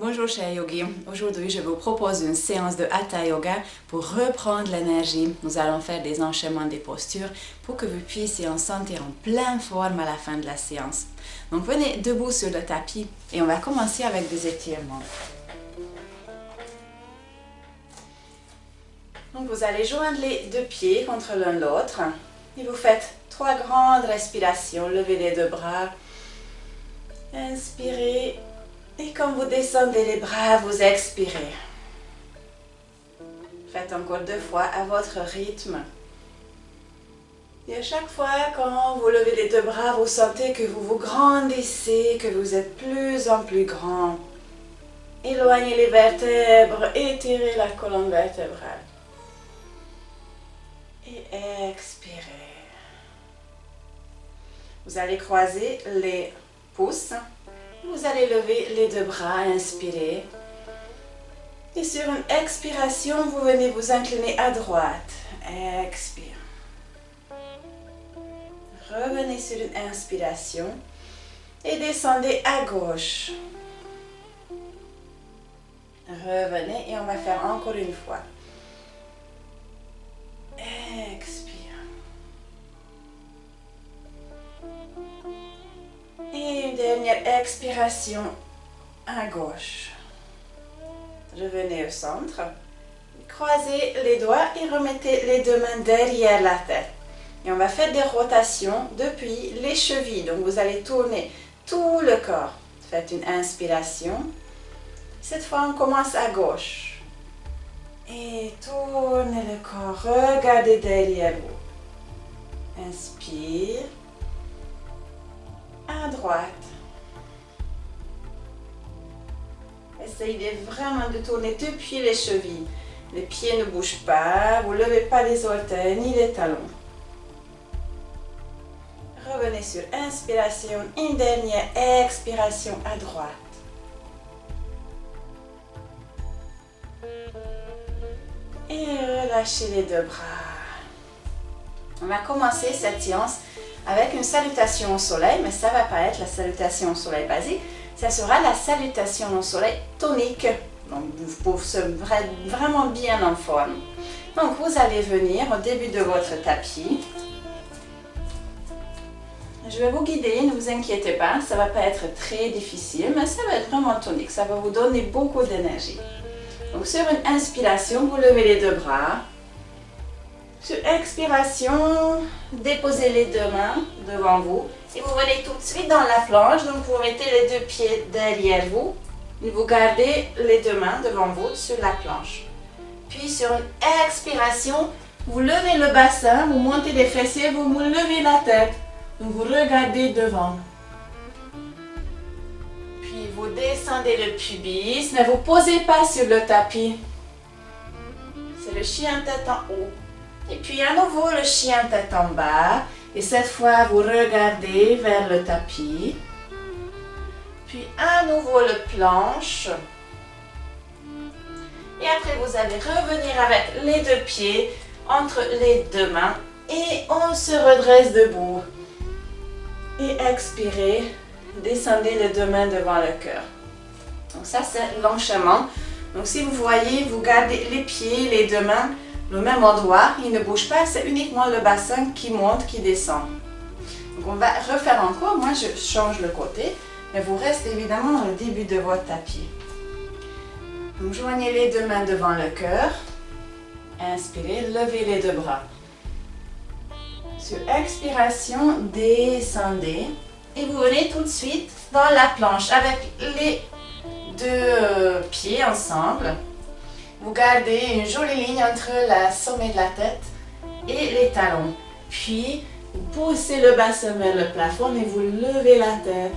Bonjour chers yogis, aujourd'hui je vous propose une séance de Hatha Yoga pour reprendre l'énergie. Nous allons faire des enchaînements des postures pour que vous puissiez en sentir en pleine forme à la fin de la séance. Donc venez debout sur le tapis et on va commencer avec des étirements. Donc vous allez joindre les deux pieds contre l'un l'autre et vous faites 3 grandes respirations. Levez les 2 bras, inspirez. Et quand vous descendez les bras, vous expirez. Faites encore 2 fois à votre rythme. Et à chaque fois, quand vous levez les 2 bras, vous sentez que vous vous grandissez, que vous êtes plus en plus grand. Éloignez les vertèbres, étirez la colonne vertébrale. Et expirez. Vous allez croiser les pouces. Vous allez lever les 2 bras, inspirez. Et sur une expiration, vous venez vous incliner à droite. Expire. Revenez sur une inspiration et descendez à gauche. Revenez et on va faire encore une fois. Expire. Et une dernière expiration à gauche. Revenez au centre. Croisez les doigts et remettez les 2 mains derrière la tête. Et on va faire des rotations depuis les chevilles. Donc vous allez tourner tout le corps. Faites une inspiration. Cette fois, on commence à gauche. Et tournez le corps. Regardez derrière vous. Inspire. À droite. Essayez vraiment de tourner depuis les chevilles. Les pieds ne bougent pas, vous ne levez pas les orteils ni les talons. Revenez sur inspiration, une dernière expiration à droite. Et relâchez les 2 bras. On va commencer cette séance avec une salutation au soleil, mais ça ne va pas être la salutation au soleil basique, ça sera la salutation au soleil tonique, donc pour se vraiment bien en forme. Donc vous allez venir au début de votre tapis. Je vais vous guider, ne vous inquiétez pas, ça ne va pas être très difficile, mais ça va être vraiment tonique, ça va vous donner beaucoup d'énergie. Donc sur une inspiration, vous levez les 2 bras. Sur expiration, déposez les 2 mains devant vous et vous venez tout de suite dans la planche. Donc vous mettez les 2 pieds derrière vous et vous gardez les 2 mains devant vous sur la planche. Puis sur une expiration, vous levez le bassin, vous montez les fessiers, vous levez la tête. Donc vous regardez devant. Puis vous descendez le pubis, ne vous posez pas sur le tapis. C'est le chien tête en haut. Et puis à nouveau le chien tête en bas. Et cette fois vous regardez vers le tapis. Puis à nouveau le planche. Et après vous allez revenir avec les 2 pieds entre les 2 mains. Et on se redresse debout. Et expirez. Descendez les 2 mains devant le cœur. Donc ça c'est l'enchaînement. Donc si vous voyez, vous gardez les pieds, les 2 mains. Le même endroit, il ne bouge pas, c'est uniquement le bassin qui monte, qui descend. Donc on va refaire encore, moi je change le côté, mais vous restez évidemment dans le début de votre tapis. Donc joignez les 2 mains devant le cœur, inspirez, levez les 2 bras. Sur expiration, descendez et vous venez tout de suite dans la planche avec les 2 pieds ensemble. Vous gardez une jolie ligne entre le sommet de la tête et les talons. Puis, vous poussez le bassin vers le plafond et vous levez la tête.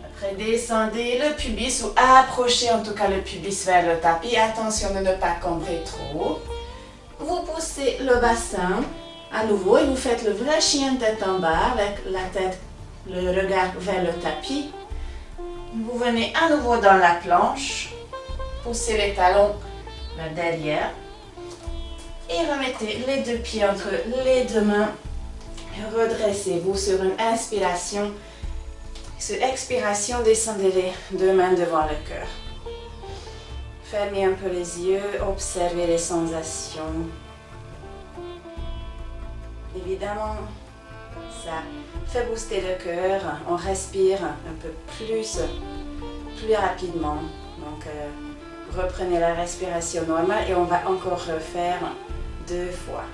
Après, descendez le pubis ou approchez en tout cas le pubis vers le tapis. Attention de ne pas combrer trop. Vous poussez le bassin à nouveau et vous faites le vrai chien tête en bas avec la tête, le regard vers le tapis. Vous venez à nouveau dans la planche. Poussez les talons vers derrière et remettez les 2 pieds entre les 2 mains. Redressez-vous sur une inspiration Sur expiration, descendez les deux mains devant le cœur. Fermez un peu les yeux, observez les sensations. Évidemment, ça fait booster le cœur. On respire un peu plus rapidement. Donc, reprenez la respiration normale et on va encore refaire 2 fois.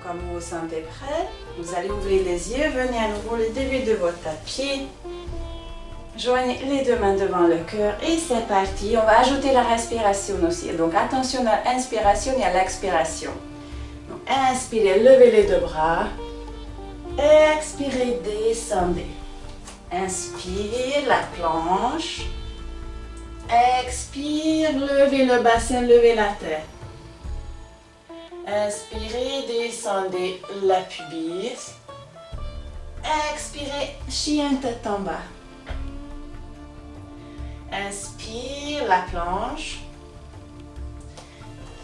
Comme vous vous sentez prêt, vous allez ouvrir les yeux, venez à nouveau le début de votre tapis. Joignez les deux mains devant le cœur et c'est parti. On va ajouter la respiration aussi. Donc attention à l'inspiration et à l'expiration. Donc inspirez, levez les deux bras. Expirez, descendez. Inspire, la planche. Expire, levez le bassin, levez la tête. Inspirez, descendez la pubis. Expirez, chien tête en bas. Inspire, la planche.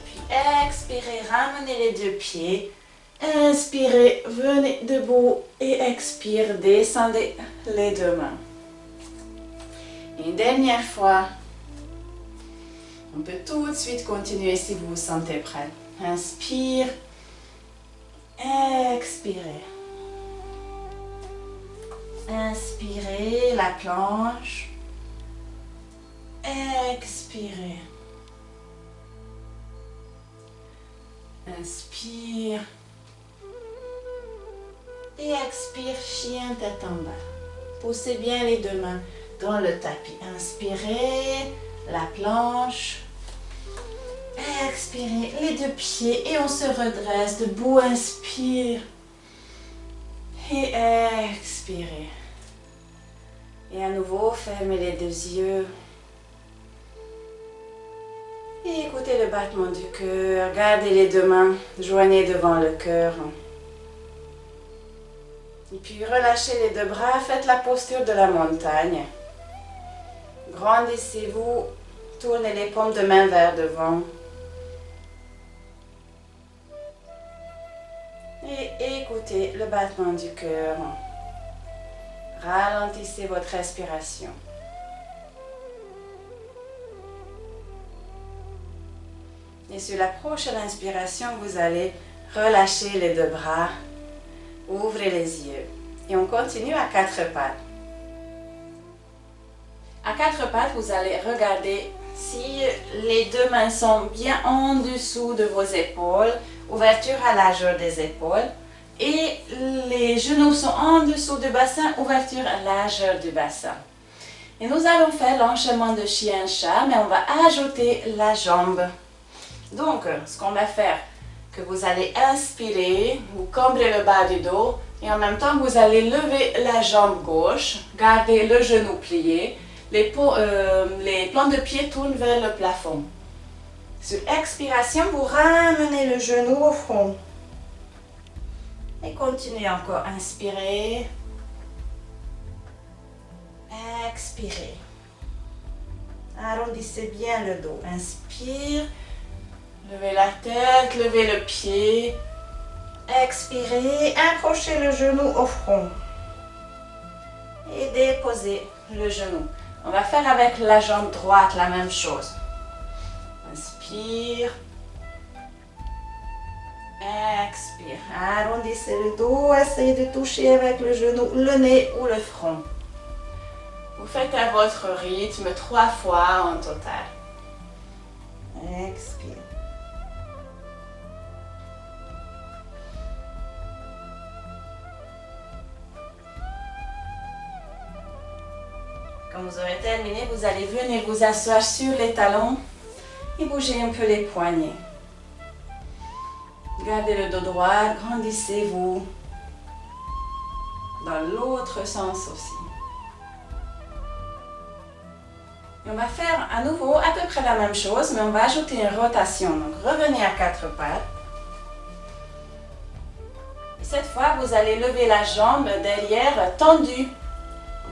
Puis expirez, ramenez les deux pieds. Inspirez, venez debout et expire, descendez les deux mains. Une dernière fois. On peut tout de suite continuer si vous vous sentez prêt. Inspire, expirez. Inspirez, la planche. Expirez. Inspire. Et expire, chien tête en bas. Poussez bien les deux mains dans le tapis. Inspirez, la planche. Expirez, les deux pieds et on se redresse debout. Inspire. Et expirez. Et à nouveau, fermez les deux yeux. Et écoutez le battement du cœur. Gardez les deux mains, joignez devant le cœur. Et puis relâchez les deux bras, faites la posture de la montagne. Grandissez-vous, tournez les paumes de main vers devant. Et écoutez le battement du cœur. Ralentissez votre respiration. Et sur la prochaine inspiration, vous allez relâcher les deux bras, ouvrez les yeux. Et on continue à 4 pattes. À 4 pattes, vous allez regarder si les deux mains sont bien en dessous de vos épaules, ouverture à largeur des épaules. Et les genoux sont en dessous du bassin, ouverture à largeur du bassin. Et nous allons faire l'enchaînement de chien-chat, mais on va ajouter la jambe. Donc, ce qu'on va faire, que vous allez inspirer, vous cambrez le bas du dos et en même temps, vous allez lever la jambe gauche, gardez le genou plié, les plans de pied tournent vers le plafond. Sur expiration, vous ramenez le genou au front. Et continuez encore, inspirez, expirez. Arrondissez bien le dos, inspire. Levez la tête, levez le pied. Expirez, accrochez le genou au front. Et déposez le genou. On va faire avec la jambe droite la même chose. Inspire. Expire. Arrondissez le dos, essayez de toucher avec le genou, le nez ou le front. Vous faites à votre rythme 3 fois en total. Expire. Quand vous aurez terminé, vous allez venir vous asseoir sur les talons et bouger un peu les poignets. Gardez le dos droit, grandissez-vous. Dans l'autre sens aussi. Et on va faire à nouveau à peu près la même chose, mais on va ajouter une rotation. Donc revenez à 4 pattes. Et cette fois, vous allez lever la jambe derrière tendue.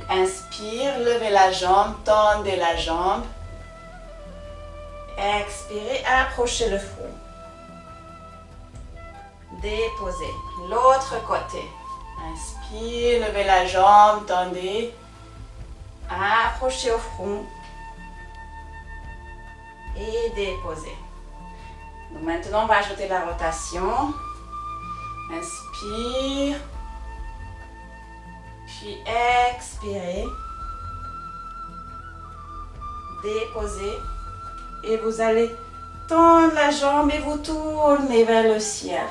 Inspire, levez la jambe, tendez la jambe. Expirez, approchez le front. Déposez. L'autre côté. Inspire, levez la jambe, tendez. Approchez au front. Et déposez. Donc maintenant, on va ajouter la rotation. Inspire. Puis expirez. Déposez. Et vous allez tendre la jambe et vous tournez vers le ciel.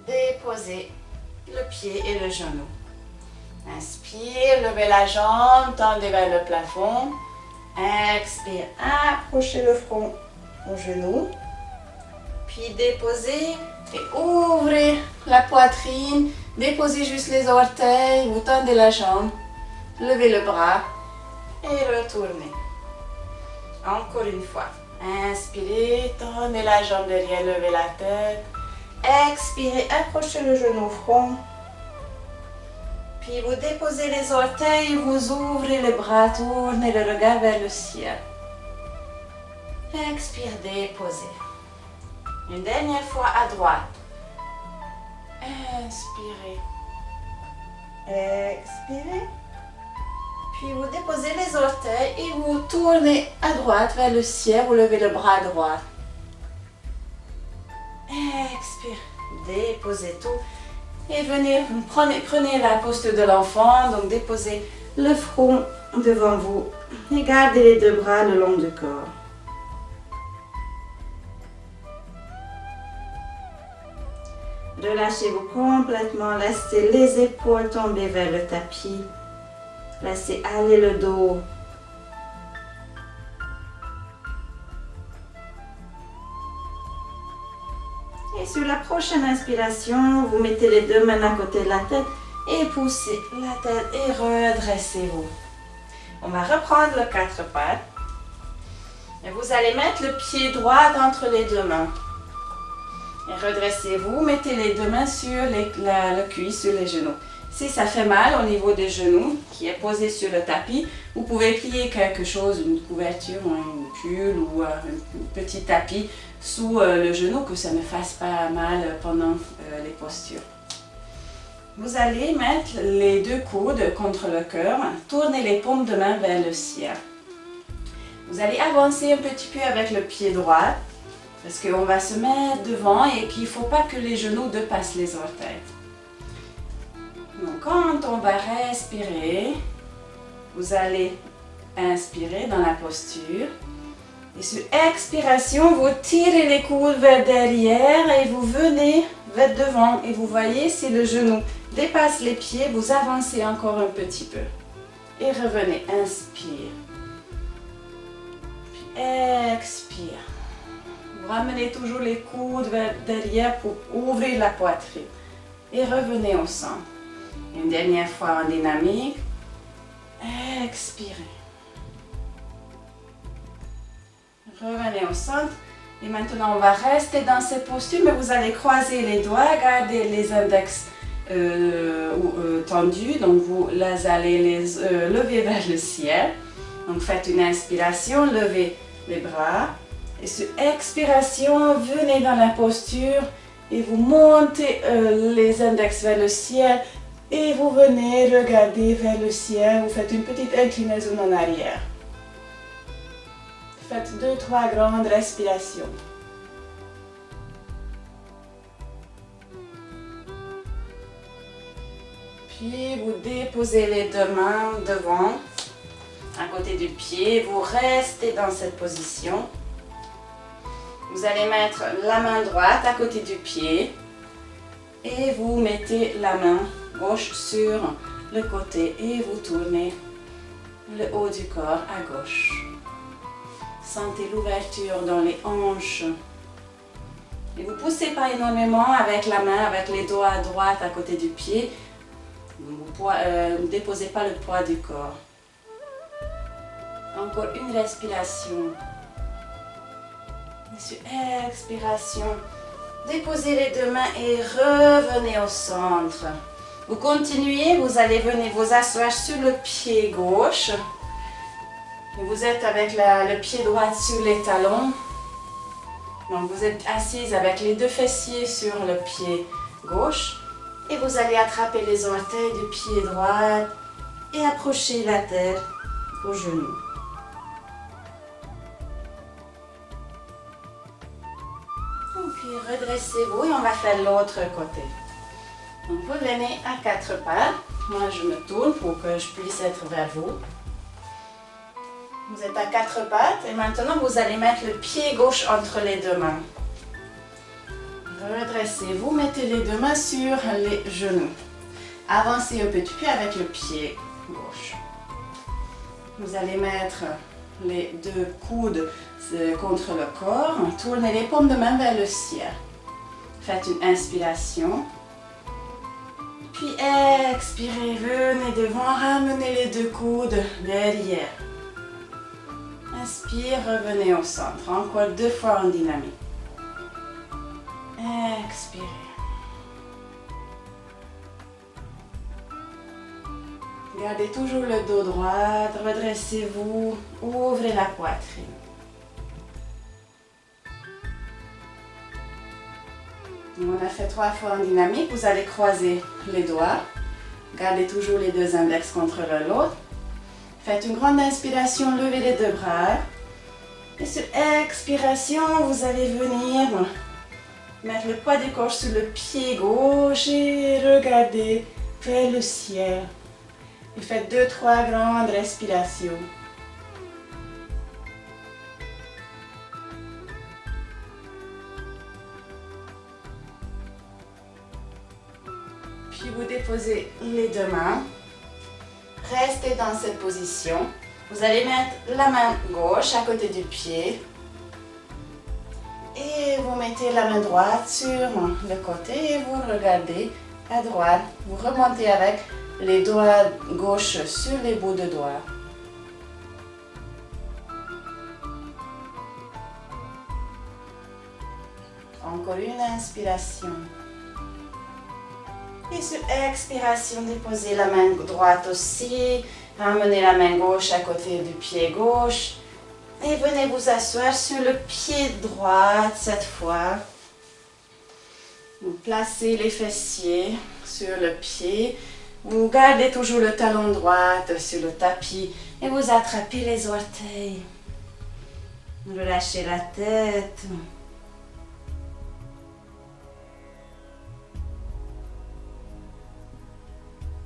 Déposez le pied et le genou. Inspire, levez la jambe, tendez vers le plafond. Expire, approchez le front au genou. Puis déposez et ouvrez la poitrine. Déposez juste les orteils, vous tendez la jambe. Levez le bras et retournez. Encore une fois. Inspirez, tendez la jambe derrière, levez la tête. Expirez, approchez le genou au front. Puis vous déposez les orteils, vous ouvrez les bras, tournez le regard vers le ciel. Expire, déposez. Une dernière fois à droite. Inspirez. Expirez. Puis vous déposez les orteils et vous tournez à droite vers le ciel, vous levez le bras droit. Expire, déposez tout. Et venez, prenez la posture de l'enfant, donc déposez le front devant vous et gardez les deux bras le long du corps. Relâchez-vous complètement, laissez les épaules tomber vers le tapis, laissez aller le dos. Et sur la prochaine inspiration, vous mettez les deux mains à côté de la tête et poussez la tête et redressez-vous. On va reprendre le quatre pattes. Et vous allez mettre le pied droit entre les deux mains. Et redressez-vous, mettez les deux mains sur le cuisse, sur les genoux. Si ça fait mal au niveau des genoux, qui est posé sur le tapis, vous pouvez plier quelque chose, une couverture, une pull ou un petit tapis sous le genou, que ça ne fasse pas mal pendant les postures. Vous allez mettre les deux coudes contre le cœur, tournez les paumes de main vers le ciel. Vous allez avancer un petit peu avec le pied droit, parce qu'on va se mettre devant et qu'il ne faut pas que les genoux dépassent les orteils. Donc quand on va respirer, vous allez inspirer dans la posture. Et sur expiration, vous tirez les coudes vers derrière et vous venez vers devant. Et vous voyez, si le genou dépasse les pieds, vous avancez encore un petit peu. Et revenez, inspire. Puis expire. Vous ramenez toujours les coudes vers derrière pour ouvrir la poitrine. Et revenez au centre. Une dernière fois en dynamique. Expirez. Revenez au centre. Et maintenant, on va rester dans cette posture, mais vous allez croiser les doigts, garder les index tendus. Donc, vous allez les lever vers le ciel. Donc, faites une inspiration, levez les bras. Et sur expiration, venez dans la posture et vous montez les index vers le ciel. Et vous venez regarder vers le ciel. Vous faites une petite inclinaison en arrière. Faites 2-3 grandes respirations. Puis vous déposez les deux mains devant, à côté du pied. Vous restez dans cette position. Vous allez mettre la main droite à côté du pied. Et vous mettez la main gauche sur le côté et vous tournez le haut du corps à gauche. Sentez l'ouverture dans les hanches. Et vous ne poussez pas énormément avec la main, avec les doigts à droite à côté du pied. Vous ne déposez pas le poids du corps. Encore une respiration. Et sur expiration, déposez les deux mains et revenez au centre. Vous continuez, vous allez venir vous asseoir sur le pied gauche. Et vous êtes avec le pied droit sur les talons. Donc vous êtes assise avec les deux fessiers sur le pied gauche. Et vous allez attraper les orteils du pied droit et approcher la tête au genou. Et puis redressez-vous et on va faire l'autre côté. Donc vous venez à quatre pattes. Moi je me tourne pour que je puisse être vers vous. Vous êtes à quatre pattes et maintenant vous allez mettre le pied gauche entre les deux mains. Redressez-vous, mettez les deux mains sur les genoux. Avancez un petit peu avec le pied gauche. Vous allez mettre les deux coudes contre le corps. Tournez les paumes de main vers le ciel. Faites une inspiration. Puis expirez, venez devant, ramenez les deux coudes derrière. Inspire, revenez au centre. Encore 2 fois en dynamique. Expirez. Gardez toujours le dos droit, redressez-vous, ouvrez la poitrine. On a fait 3 fois en dynamique, vous allez croiser les doigts. Gardez toujours les deux index contre l'autre. Faites une grande inspiration, levez les deux bras. Et sur expiration, vous allez venir mettre le poids du corps sur le pied gauche et regardez vers le ciel. Et faites 2-3 grandes respirations. Puis vous déposez les deux mains. Restez dans cette position. Vous allez mettre la main gauche à côté du pied. Et vous mettez la main droite sur le côté et vous regardez à droite. Vous remontez avec les doigts gauche sur les bouts de doigts. Encore une inspiration. Et sur expiration, déposez la main droite aussi. Ramenez la main gauche à côté du pied gauche. Et venez vous asseoir sur le pied droit cette fois. Vous placez les fessiers sur le pied. Vous gardez toujours le talon droit sur le tapis. Et vous attrapez les orteils. Relâchez la tête.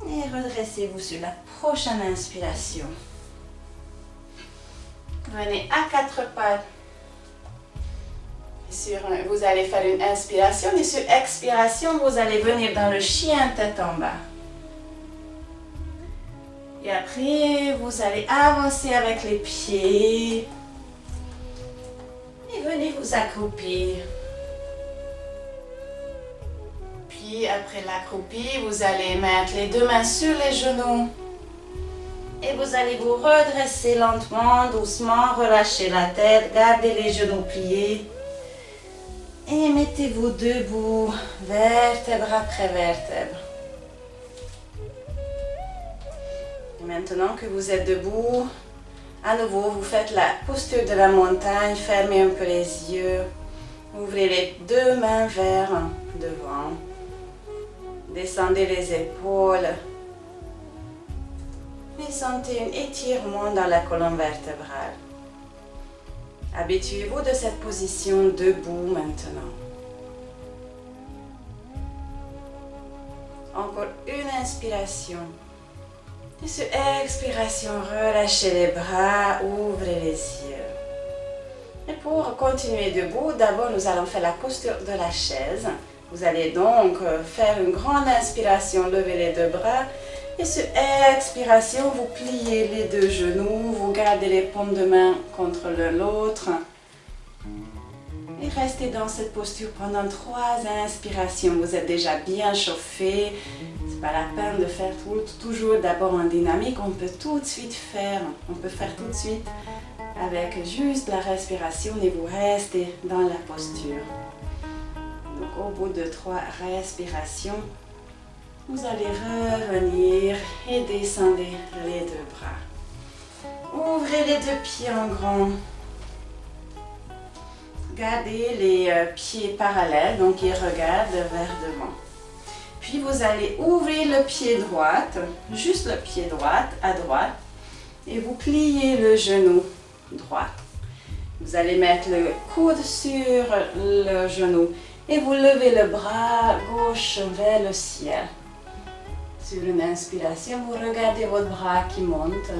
Et redressez-vous sur la prochaine inspiration. Venez à quatre pattes. Vous allez faire une inspiration et sur expiration, vous allez venir dans le chien tête en bas. Et après, vous allez avancer avec les pieds. Et venez vous accroupir. Puis après l'accroupi, vous allez mettre les deux mains sur les genoux. Et vous allez vous redresser lentement, doucement, relâchez la tête, gardez les genoux pliés. Et mettez-vous debout, vertèbre après vertèbre. Et maintenant que vous êtes debout, à nouveau, vous faites la posture de la montagne, fermez un peu les yeux. Ouvrez les deux mains vers devant. Descendez les épaules. Et sentez un étirement dans la colonne vertébrale. Habituez-vous de cette position debout maintenant. Encore une inspiration. Et sur expiration, relâchez les bras, ouvrez les yeux. Et pour continuer debout, d'abord nous allons faire la posture de la chaise. Vous allez donc faire une grande inspiration, lever les deux bras. Et sur expiration, vous pliez les deux genoux, vous gardez les paumes de main contre l'autre. Et restez dans cette posture pendant 3 inspirations. Vous êtes déjà bien chauffé. C'est pas la peine de faire toujours d'abord en dynamique. On peut tout de suite faire. On peut faire tout de suite avec juste la respiration et vous restez dans la posture. Donc au bout de 3 respirations, vous allez revenir et descendez les deux bras. Ouvrez les deux pieds en grand. Gardez les pieds parallèles, donc ils regardent vers devant. puis vous allez ouvrir le pied droit, juste le pied droit à droite, et vous pliez le genou droit. Vous allez mettre le coude sur le genou et vous levez le bras gauche vers le ciel. Sur une inspiration, vous regardez votre bras qui monte.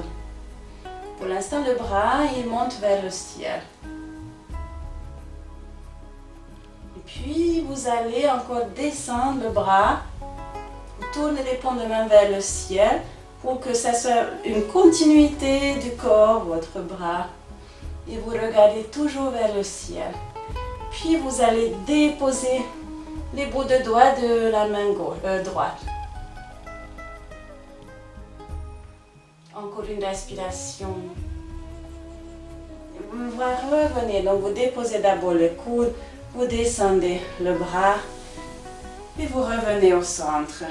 Pour l'instant, le bras, il monte vers le ciel. Et puis, vous allez encore descendre le bras. Vous tournez les paumes de main vers le ciel pour que ça soit une continuité du corps, votre bras. Et vous regardez toujours vers le ciel. Puis, vous allez déposer les bouts de doigts de la main droite. Encore une respiration. Et vous revenez, donc vous déposez d'abord le coude, vous descendez le bras et vous revenez au centre.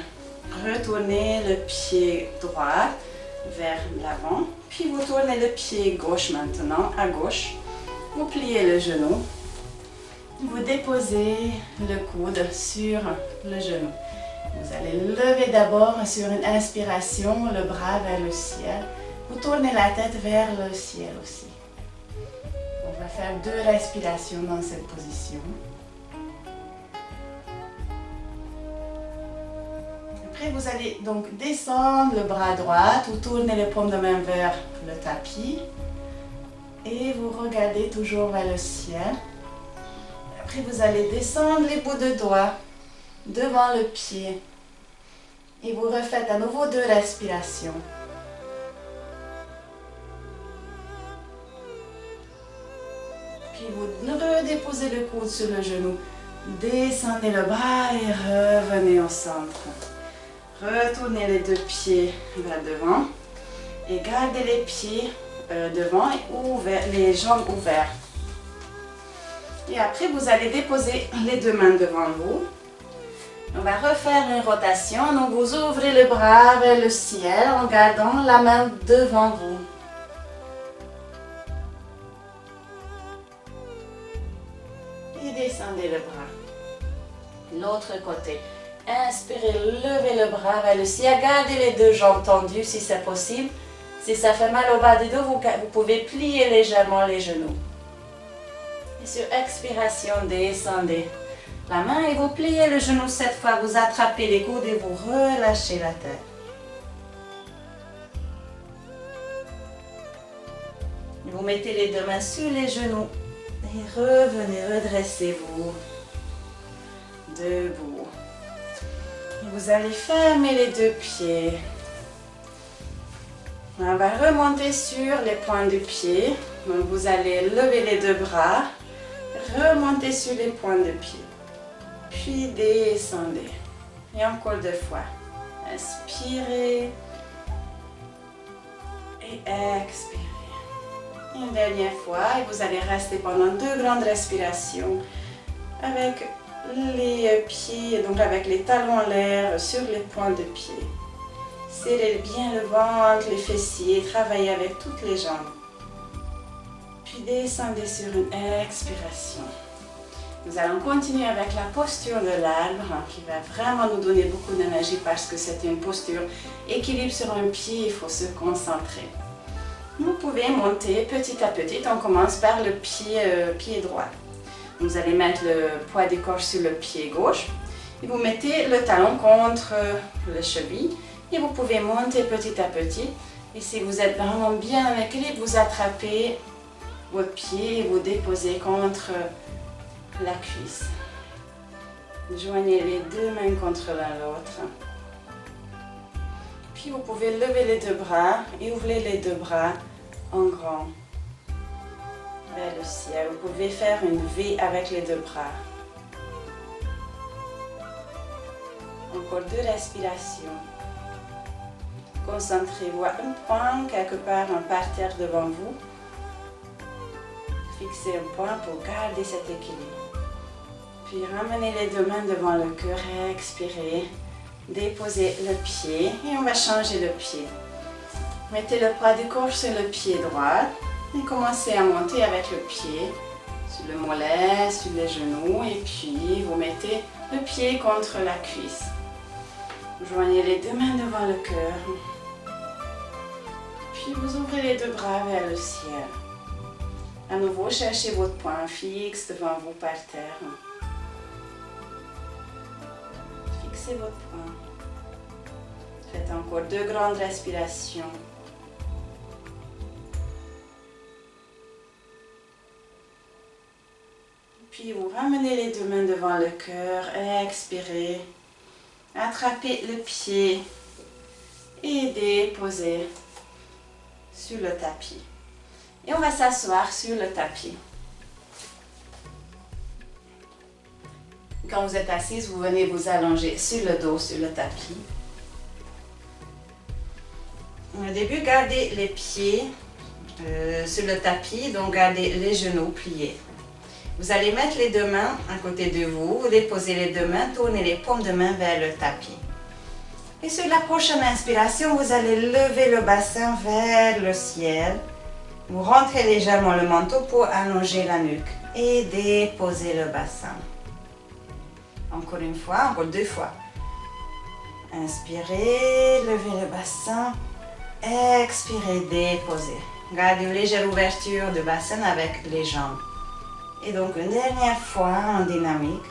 Retournez le pied droit vers l'avant, puis vous tournez le pied gauche maintenant, à gauche. Vous pliez le genou, vous déposez le coude sur le genou. Vous allez lever d'abord sur une inspiration le bras vers le ciel. Vous tournez la tête vers le ciel aussi. On va faire 2 respirations dans cette position. Après, vous allez donc descendre le bras droit. Vous tournez les paumes de main vers le tapis. Et vous regardez toujours vers le ciel. Après, vous allez descendre les bouts de doigts devant le pied et vous refaites à nouveau 2 respirations. Puis vous redéposez le coude sur le genou, descendez le bras et revenez au centre. Retournez les 2 pieds vers devant et gardez les pieds devant et les jambes ouvertes. Et après vous allez déposer les 2 mains devant vous. On va refaire une rotation, donc vous ouvrez le bras vers le ciel en gardant la main devant vous. Et descendez le bras. L'autre côté. Inspirez, levez le bras vers le ciel, gardez les 2 jambes tendues si c'est possible. Si ça fait mal au bas du dos, vous pouvez plier légèrement les genoux. Et sur expiration, descendez la main et vous pliez le genou 7 fois, vous attrapez les coudes et vous relâchez la tête. Vous mettez les 2 mains sur les genoux et revenez, redressez-vous. Debout. Et vous allez fermer les 2 pieds. On va remonter sur les points du pied. Donc vous allez lever les 2 bras, remonter sur les points de pied. Puis descendez. Et encore 2 fois. Inspirez. Et expirez. Une dernière fois. Et vous allez rester pendant 2 grandes respirations. Avec les pieds, donc avec les talons en l'air sur les points de pied. Serrez bien le ventre, les fessiers. Travaillez avec toutes les jambes. Puis descendez sur une expiration. Nous allons continuer avec la posture de l'arbre qui va vraiment nous donner beaucoup d'énergie parce que c'est une posture équilibre sur un pied, il faut se concentrer. Vous pouvez monter petit à petit, on commence par le pied droit. Vous allez mettre le poids du corps sur le pied gauche et vous mettez le talon contre le cheville et vous pouvez monter petit à petit. Et si vous êtes vraiment bien en équilibre, vous attrapez votre pied et vous déposez contre la cuisse. Joignez les 2 mains contre l'autre. Puis vous pouvez lever les 2 bras et ouvrir les 2 bras en grand vers le ciel. Vous pouvez faire une V avec les 2 bras. Encore 2 respirations. Concentrez-vous à un point, quelque part un parterre devant vous. Fixez un point pour garder cet équilibre. Puis ramenez les 2 mains devant le cœur, expirez, déposez le pied et on va changer le pied. Mettez le poids du corps sur le pied droit et commencez à monter avec le pied sur le mollet, sur les genoux et puis vous mettez le pied contre la cuisse. Joignez les deux mains devant le cœur. Puis vous ouvrez les deux bras vers le ciel. À nouveau, cherchez votre poing fixe devant vous par terre. Fixez votre poing. Faites encore 2 grandes respirations. Puis vous ramenez les deux mains devant le cœur. Expirez. Attrapez le pied et déposez sur le tapis. Et on va s'asseoir sur le tapis. Quand vous êtes assise, vous venez vous allonger sur le dos, sur le tapis. Au début, gardez les pieds sur le tapis, donc gardez les genoux pliés. Vous allez mettre les deux mains à côté de vous, vous déposez les deux mains, tournez les paumes de main vers le tapis. Et sur la prochaine inspiration, vous allez lever le bassin vers le ciel. Vous rentrez légèrement le menton pour allonger la nuque et déposer le bassin. Encore une fois, encore 2 fois. Inspirez, levez le bassin. Expirez, déposez. Gardez une légère ouverture de bassin avec les jambes. Et donc une dernière fois en dynamique.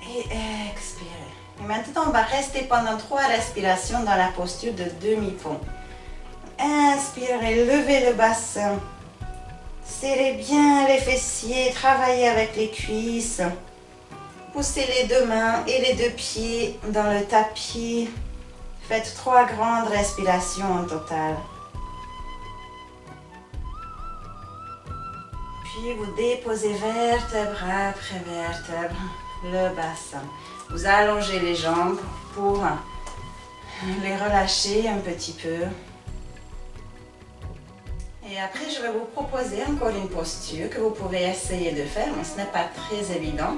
Et expirez. Et maintenant, on va rester pendant 3 respirations dans la posture de demi-pont. Inspirez, levez le bassin. Serrez bien les fessiers, travaillez avec les cuisses. Poussez les deux mains et les deux pieds dans le tapis. Faites 3 grandes respirations en total. Puis vous déposez vertèbre après vertèbre le bassin. Vous allongez les jambes pour les relâcher un petit peu. Et après, je vais vous proposer encore une posture que vous pouvez essayer de faire, mais ce n'est pas très évident.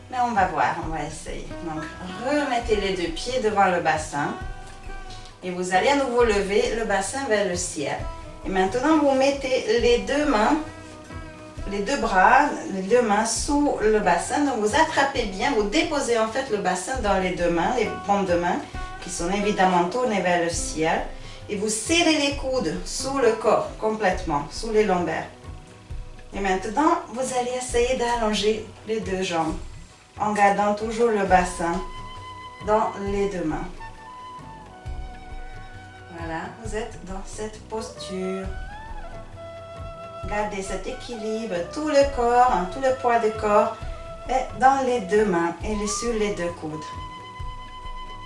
Mais on va voir, on va essayer. Donc, remettez les deux pieds devant le bassin. Et vous allez à nouveau lever le bassin vers le ciel. Et maintenant, vous mettez les deux mains, les deux bras, les deux mains sous le bassin. Donc, vous attrapez bien, vous déposez en fait le bassin dans les deux mains, les paumes de main, qui sont évidemment tournées vers le ciel. Et vous serrez les coudes sous le corps, complètement, sous les lombaires. Et maintenant, vous allez essayer d'allonger les deux jambes, en gardant toujours le bassin dans les deux mains. Voilà, vous êtes dans cette posture. Gardez cet équilibre, tout le corps, tout le poids du corps est dans les deux mains et sur les deux coudes.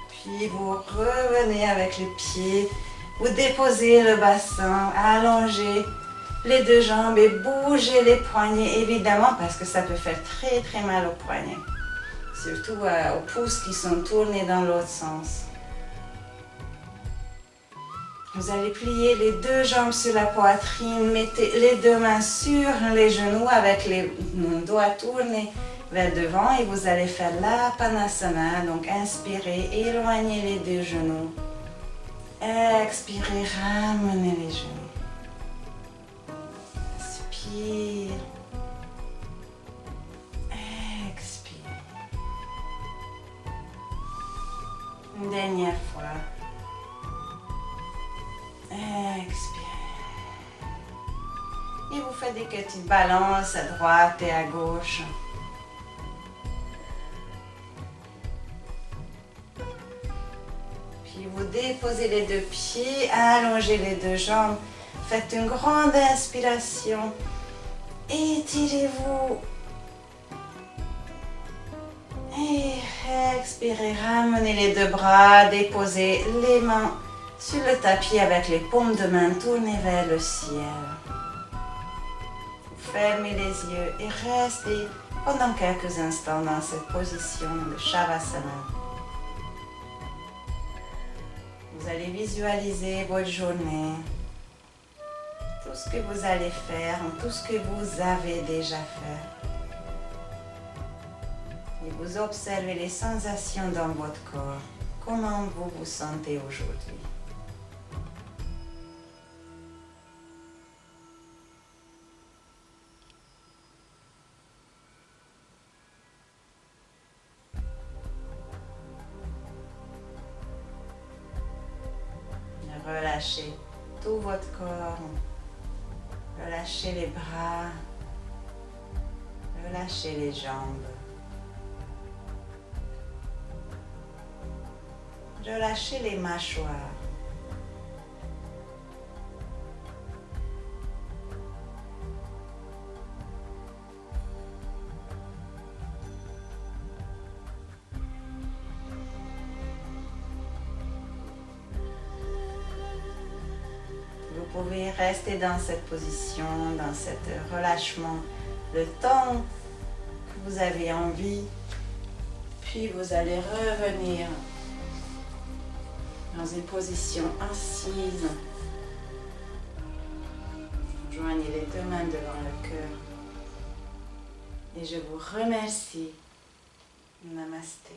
Puis vous revenez avec les pieds, vous déposez le bassin, allongez les deux jambes et bougez les poignets évidemment parce que ça peut faire très très mal aux poignets. Surtout aux pouces qui sont tournés dans l'autre sens. Vous allez plier les deux jambes sur la poitrine, mettez les deux mains sur les genoux avec les doigts tournés vers devant et vous allez faire la Panasana. Donc inspirez, éloignez les deux genoux. Expirez, ramenez les genoux. Inspire. Expire. Une dernière fois. Expirez. Et vous faites des petites balances à droite et à gauche. Puis vous déposez les deux pieds, allongez les deux jambes. Faites une grande inspiration. Étirez-vous. Et expirez, ramenez les deux bras, déposez les mains sur le tapis avec les paumes de main tournées vers le ciel. Fermez les yeux et restez pendant quelques instants dans cette position de Shavasana. Vous allez visualiser votre journée, tout ce que vous allez faire, tout ce que vous avez déjà fait. Et vous observez les sensations dans votre corps. Comment vous vous sentez aujourd'hui? relâchez tout votre corps. Relâchez les bras. Relâchez les jambes. Relâchez les mâchoires. Vous pouvez rester dans cette position, dans cet relâchement, le temps que vous avez envie. Puis vous allez revenir dans une position assise. Joignez les deux mains devant le cœur. Et je vous remercie. Namasté.